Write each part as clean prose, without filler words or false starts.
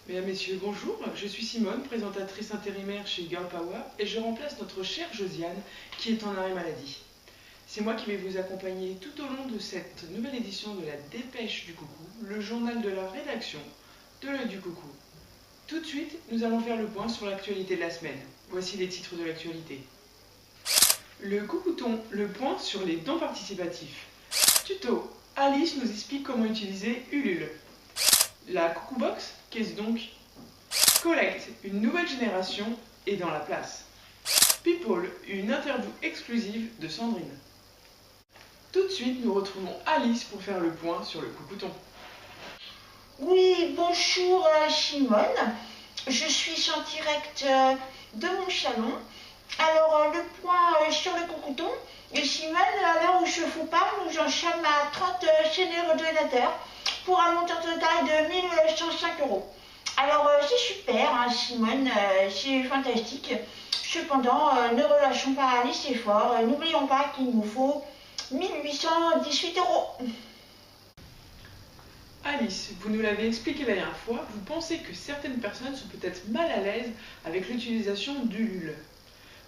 Mesdames, Messieurs, bonjour, je suis Simone, présentatrice intérimaire chez Girl Power et je remplace notre chère Josiane qui est en arrêt maladie. C'est moi qui vais vous accompagner tout au long de cette nouvelle édition de la Dépêche du Coucou, le journal de la rédaction de l'Œil du Coucou. Tout de suite, nous allons faire le point sur l'actualité de la semaine. Voici les titres de l'actualité. Le Coucouton, le point sur les dons participatifs. Tuto, Alice nous explique comment utiliser Ulule. La Coucou Box, qu'est-ce donc? Collecte, une nouvelle génération est dans la place. People, une interview exclusive de Sandrine. Tout de suite, nous retrouvons Alice pour faire le point sur le Coucouton. Oui, bonjour Simone. Je suis en direct de mon salon. Alors, le point sur le Coucouton. Et Simone, à l'heure où je vous parle, nous en sommes à 30 généreux donateurs pour un montant total de 1105 €. Alors, c'est super, hein, Simone, c'est fantastique. Cependant, ne relâchons pas les efforts. N'oublions pas qu'il nous faut 1818 €. Alice, vous nous l'avez expliqué la dernière fois, vous pensez que certaines personnes sont peut-être mal à l'aise avec l'utilisation d'Ulule.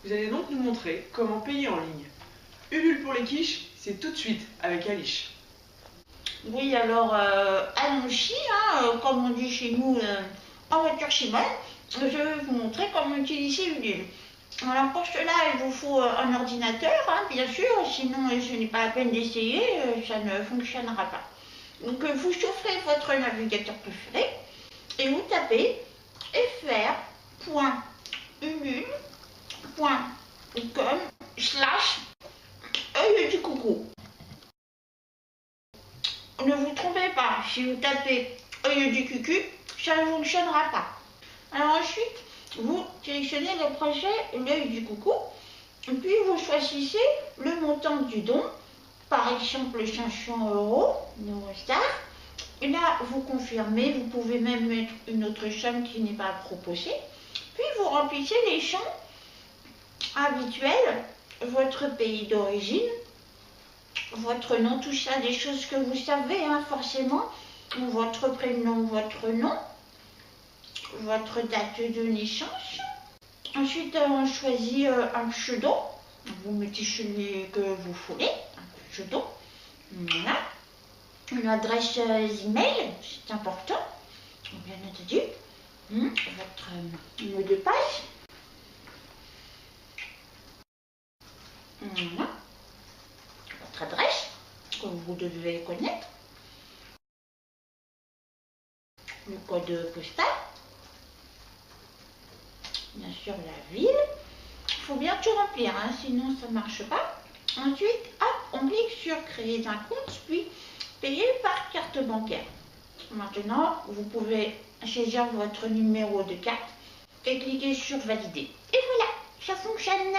Vous allez donc nous montrer comment payer en ligne. Ulule pour les quiches, c'est tout de suite avec Alice. Oui, alors, allons-y, hein, comme on dit chez nous en voiture Simone, je vais vous montrer comment utiliser Ulule. Alors pour cela, il vous faut un ordinateur, hein, bien sûr, sinon ce n'est pas la peine d'essayer, ça ne fonctionnera pas. Donc vous chauffez votre navigateur préféré et vous tapez fr.ulule.com/œil du coucou. Ne vous trompez pas, si vous tapez œil du cucu, ça ne fonctionnera pas. Alors ensuite, vous sélectionnez le projet l'œil du coucou, et puis vous choisissez le montant du don, par exemple 500 €, Eurostar. Et là, vous confirmez, vous pouvez même mettre une autre somme qui n'est pas proposée. Puis vous remplissez les champs habituels, votre pays d'origine, votre nom, tout ça, des choses que vous savez, hein, forcément, votre prénom, votre nom, votre date de naissance. Ensuite, on choisit un pseudo. Vous mettez celui que vous voulez, un pseudo. Voilà. Une adresse email, c'est important, bien entendu. Votre mot de passe. Voilà. Votre adresse, que vous devez connaître. Le code postal. Bien sûr, la ville. Il faut bien tout remplir, hein, sinon ça ne marche pas. Ensuite, hop, on clique sur créer un compte, puis payer par carte bancaire. Maintenant, vous pouvez saisir votre numéro de carte et cliquer sur valider. Et voilà, ça fonctionne.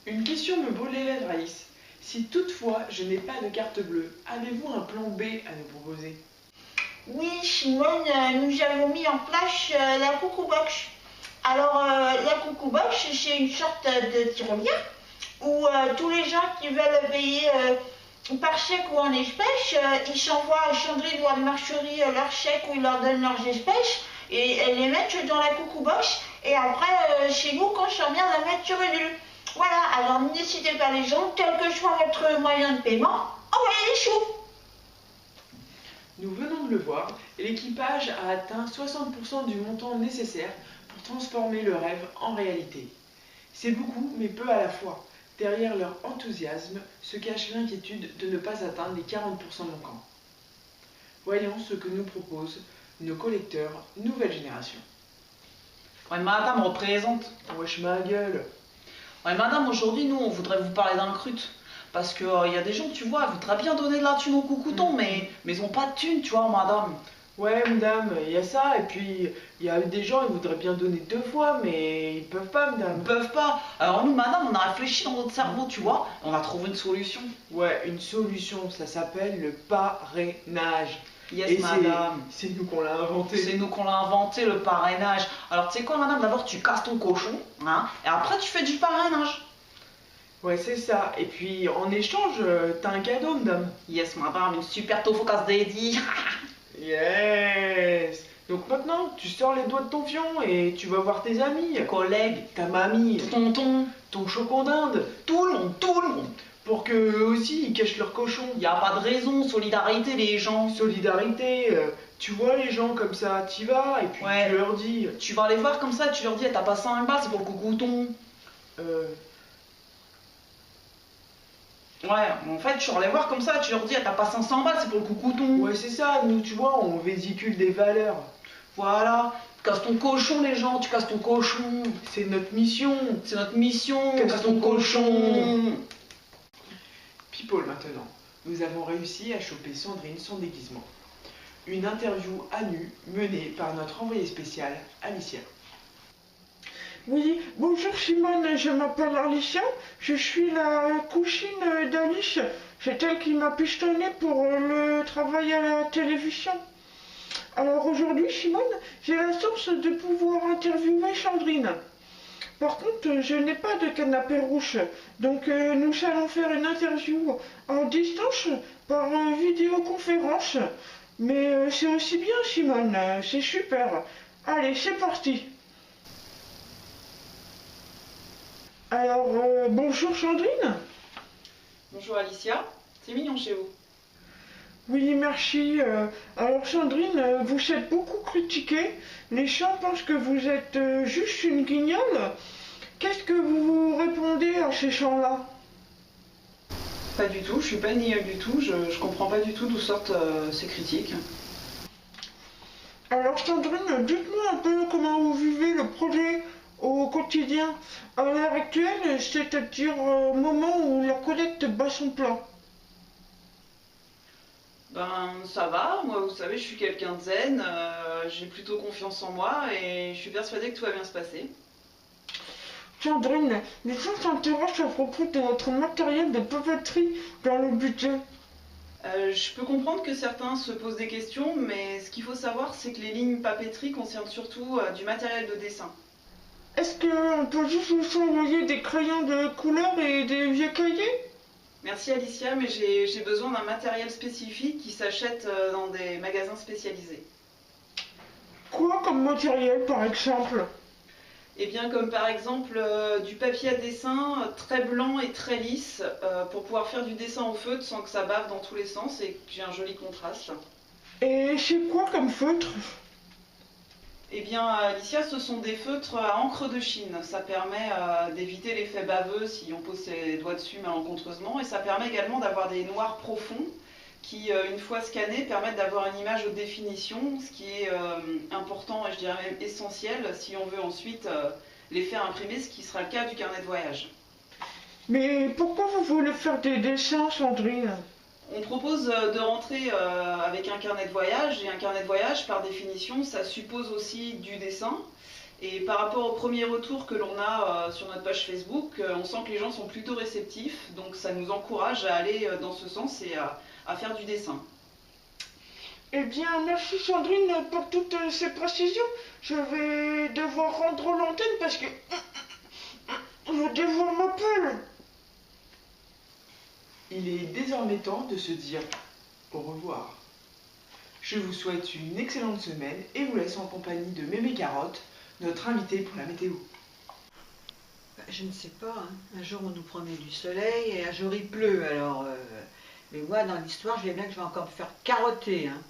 Une question me brûle les lèvres, Alice. Si toutefois je n'ai pas de carte bleue, avez-vous un plan B à nous proposer? Oui, Simone, nous avons mis en place la Coucou Box. Alors, la Coucou Box, c'est une sorte de tirelire où tous les gens qui veulent payer par chèque ou en espèces, ils s'envoient à Chandrine ou à Marcherie leur chèque où ils leur donnent leurs espèces et elles les mettent dans la Coucou Box. Et après, c'est nous qu'on s'en vient la mettre sur Ulule. Voilà, alors n'hésitez pas les gens, quel que soit votre moyen de paiement, envoyez les sous. Nous venons de le voir, et l'équipage a atteint 60% du montant nécessaire pour transformer le rêve en réalité. C'est beaucoup, mais peu à la fois. Derrière leur enthousiasme se cache l'inquiétude de ne pas atteindre les 40% manquants. Voyons ce que nous proposent nos collecteurs nouvelle génération. Ouais, madame représente. Wesh ma gueule. Ouais, madame, aujourd'hui, nous, on voudrait vous parler d'un crut. Parce que y a des gens, tu vois, ils voudraient bien donner de la thune au coucouton, mais ils ont pas de thune, tu vois, madame. Ouais, madame, il y a ça, et puis il y a des gens, ils voudraient bien donner 2 fois, mais ils peuvent pas, madame. Ils peuvent pas. Alors nous, madame, on a réfléchi dans notre cerveau, tu vois, on a trouvé une solution. Ouais, une solution, ça s'appelle le parrainage. Yes, Et madame. c'est nous qu'on l'a inventé. C'est nous qu'on l'a inventé, le parrainage. Alors, tu sais quoi, madame? D'abord, tu casses ton cochon, hein, et après, tu fais du parrainage. Ouais, c'est ça. Et puis, en échange, t'as un cadeau, madame. Yes, madame, une super tofu casse dédiée. Yes. Donc maintenant, tu sors les doigts de ton fion et tu vas voir tes amis, Tes collègues, ta mamie, ton tonton, ton chocon d'Inde, tout le monde, tout le monde. pour qu'eux aussi ils cachent leur cochon. Y a pas de raison, solidarité, les gens. Solidarité, tu vois les gens comme ça, t'y vas et puis Ouais. tu leur dis. Tu vas les voir comme ça, tu leur dis, eh, t'as pas 5 balles, c'est pour le coucouton. euh, Ouais, en fait, tu vas les voir comme ça, tu leur dis, eh, t'as pas 500 balles, c'est pour le coucouton. ouais, c'est ça, nous tu vois, on vésicule des valeurs. Voilà, tu casses ton cochon, les gens, tu casses ton cochon. C'est notre mission. C'est notre mission, Casse ton cochon. cochon. People maintenant. Nous avons réussi à choper Sandrine son déguisement. Une interview à nu menée par notre envoyée spéciale, Alicia. Oui, bonjour Simone, je m'appelle Alicia, je suis la cousine d'Alice. C'est elle qui m'a pistonné pour le travail à la télévision. Alors aujourd'hui, Simone, j'ai la chance de pouvoir interviewer Sandrine. Par contre, je n'ai pas de canapé rouge, donc nous allons faire une interview en distance par vidéoconférence. Mais c'est aussi bien, Simone, c'est super. Allez, c'est parti. Alors, bonjour Sandrine. Bonjour Alicia, c'est mignon chez vous. Oui, merci. Alors Sandrine, vous êtes beaucoup critiquée. Les gens pensent que vous êtes juste une guignole. Qu'est-ce que vous répondez à ces gens-là? Pas du tout, je suis pas une guignole du tout, je comprends pas du tout d'où sortent ces critiques. Alors Sandrine, dites-moi un peu comment vous vivez le projet au quotidien, à l'heure actuelle, c'est-à-dire au moment où la collecte bat son plein. Ben ça va, moi vous savez je suis quelqu'un de zen, j'ai plutôt confiance en moi et je suis persuadée que tout va bien se passer. Sandrine, les gens s'interrogent à propos de votre matériel de papeterie dans le budget. Je peux comprendre que certains se posent des questions, mais ce qu'il faut savoir c'est que les lignes papeterie concernent surtout du matériel de dessin. Est-ce qu'on peut juste vous envoyer des crayons de couleur et des vieux cahiers? Merci Alicia, mais j'ai besoin d'un matériel spécifique qui s'achète dans des magasins spécialisés. Quoi comme matériel par exemple? Eh bien comme par exemple du papier à dessin très blanc et très lisse pour pouvoir faire du dessin au feutre sans que ça bave dans tous les sens et que j'ai un joli contraste. Et c'est quoi comme feutre? Eh bien Alicia, ce sont des feutres à encre de Chine. Ça permet d'éviter l'effet baveux si on pose ses doigts dessus malencontreusement et ça permet également d'avoir des noirs profonds qui, une fois scannés, permettent d'avoir une image haute définition, ce qui est important et je dirais même essentiel si on veut ensuite les faire imprimer, ce qui sera le cas du carnet de voyage. Mais pourquoi vous voulez faire des dessins, Sandrine? On propose de rentrer avec un carnet de voyage et un carnet de voyage, par définition, ça suppose aussi du dessin. Et par rapport au premier retour que l'on a sur notre page Facebook, on sent que les gens sont plutôt réceptifs, donc ça nous encourage à aller dans ce sens et à faire du dessin. Eh bien, merci Sandrine pour toutes ces précisions. Je vais devoir rendre l'antenne parce que le devoir m'appelle. Il est désormais temps de se dire au revoir. Je vous souhaite une excellente semaine et vous laisse en compagnie de Mémé Carotte, notre invitée pour la météo. Je ne sais pas, hein. Un jour on nous promet du soleil et un jour il pleut, alors... Mais moi dans l'histoire je vais bien que je vais encore me faire carotter, hein.